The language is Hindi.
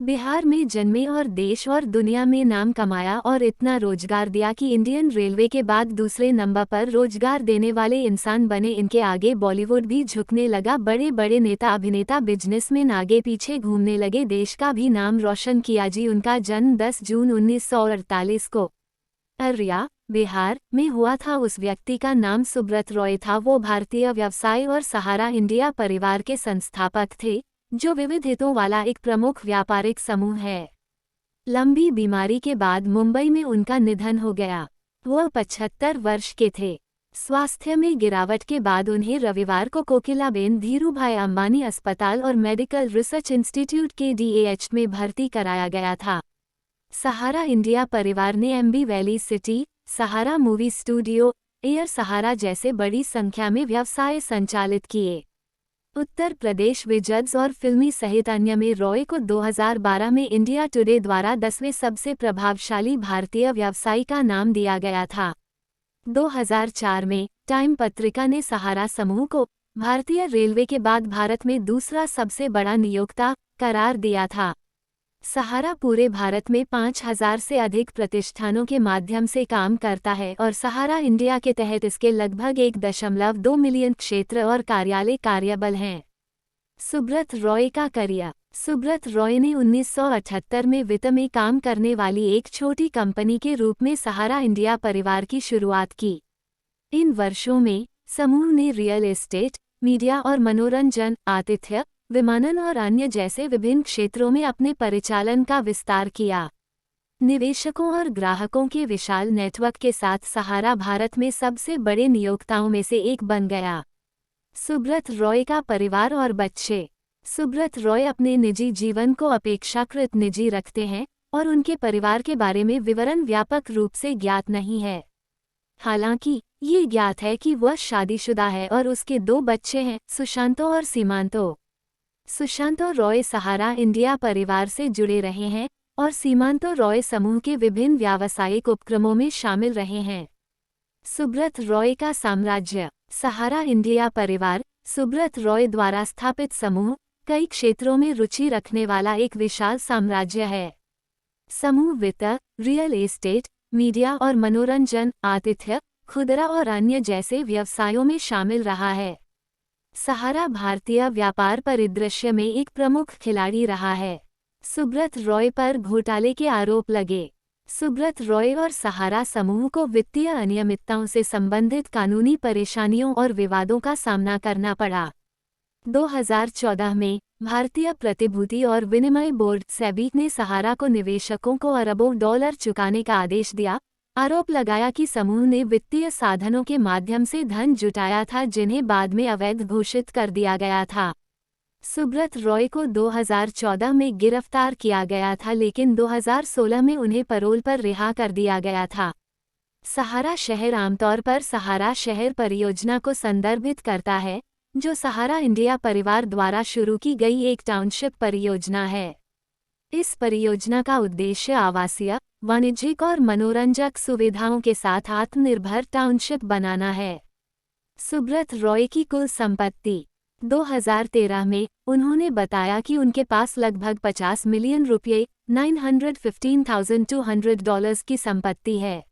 बिहार में जन्मे और देश और दुनिया में नाम कमाया और इतना रोजगार दिया कि इंडियन रेलवे के बाद दूसरे नंबर पर रोजगार देने वाले इंसान बने। इनके आगे बॉलीवुड भी झुकने लगा। बड़े बड़े नेता अभिनेता बिजनेसमैन आगे पीछे घूमने लगे। देश का भी नाम रोशन किया जी। उनका जन्म 10 जून 1948 को अररिया, बिहार में हुआ था। उस व्यक्ति का नाम सुब्रत रॉय था। वो भारतीय व्यवसाय और सहारा इंडिया परिवार के संस्थापक थे, जो विविध हितों वाला एक प्रमुख व्यापारिक समूह है। लंबी बीमारी के बाद मुंबई में उनका निधन हो गया। वह 75 वर्ष के थे। स्वास्थ्य में गिरावट के बाद उन्हें रविवार को कोकिलाबेन धीरूभाई अंबानी अस्पताल और मेडिकल रिसर्च इंस्टीट्यूट के DAH में भर्ती कराया गया था। सहारा इंडिया परिवार ने एमबी वैली सिटी, सहारा मूवी स्टूडियो, एयर सहारा जैसे बड़ी संख्या में व्यवसाय संचालित किए। उत्तर प्रदेश विजड्स और फिल्मी सहित अन्य में रॉय को 2012 में इंडिया टुडे द्वारा 10वें सबसे प्रभावशाली भारतीय व्यवसायी का नाम दिया गया था। 2004 में टाइम पत्रिका ने सहारा समूह को भारतीय रेलवे के बाद भारत में दूसरा सबसे बड़ा नियोक्ता करार दिया था। सहारा पूरे भारत में 5000 से अधिक प्रतिष्ठानों के माध्यम से काम करता है और सहारा इंडिया के तहत इसके लगभग 1.2 मिलियन क्षेत्र और कार्यालय कार्यबल हैं। सुब्रत रॉय का करियर। सुब्रत रॉय ने 1978 में वित्त में काम करने वाली एक छोटी कंपनी के रूप में सहारा इंडिया परिवार की शुरुआत की। इन वर्षों में समूह ने रियल एस्टेट, मीडिया और मनोरंजन, आतिथ्य, विमानन और अन्य जैसे विभिन्न क्षेत्रों में अपने परिचालन का विस्तार किया। निवेशकों और ग्राहकों के विशाल नेटवर्क के साथ सहारा भारत में सबसे बड़े नियोक्ताओं में से एक बन गया। सुब्रत रॉय का परिवार और बच्चे। सुब्रत रॉय अपने निजी जीवन को अपेक्षाकृत निजी रखते हैं और उनके परिवार के बारे में विवरण व्यापक रूप से ज्ञात नहीं है। हालांकि ये ज्ञात है कि वह शादीशुदा है और उसके 2 बच्चे हैं, सुशांतो और सीमांतो। सुशांतो रॉय सहारा इंडिया परिवार से जुड़े रहे हैं और सीमांतो रॉय समूह के विभिन्न व्यावसायिक उपक्रमों में शामिल रहे हैं। सुब्रत रॉय का साम्राज्य। सहारा इंडिया परिवार, सुब्रत रॉय द्वारा स्थापित समूह, कई क्षेत्रों में रुचि रखने वाला एक विशाल साम्राज्य है। समूह वित्त, रियल एस्टेट, मीडिया और मनोरंजन, आतिथ्य, खुदरा और अन्य जैसे व्यवसायों में शामिल रहा है। सहारा भारतीय व्यापार परिदृश्य में एक प्रमुख खिलाड़ी रहा है। सुब्रत रॉय पर घोटाले के आरोप लगे। सुब्रत रॉय और सहारा समूह को वित्तीय अनियमितताओं से संबंधित कानूनी परेशानियों और विवादों का सामना करना पड़ा। 2014 में भारतीय प्रतिभूति और विनिमय बोर्ड सेबी ने सहारा को निवेशकों को अरबों डॉलर चुकाने का आदेश दिया। आरोप लगाया कि समूह ने वित्तीय साधनों के माध्यम से धन जुटाया था, जिन्हें बाद में अवैध घोषित कर दिया गया था। सुब्रत रॉय को 2014 में गिरफ्तार किया गया था, लेकिन 2016 में उन्हें पैरोल पर रिहा कर दिया गया था। सहारा शहर आमतौर पर सहारा शहर परियोजना को संदर्भित करता है, जो सहारा इंडिया परिवार द्वारा शुरू की गई एक टाउनशिप परियोजना है। इस परियोजना का उद्देश्य आवासीय, वाणिज्यिक और मनोरंजक सुविधाओं के साथ आत्मनिर्भर टाउनशिप बनाना है। सुब्रत रॉय की कुल संपत्ति। 2013 में उन्होंने बताया कि उनके पास लगभग 50 मिलियन रुपये $915,200 की संपत्ति है।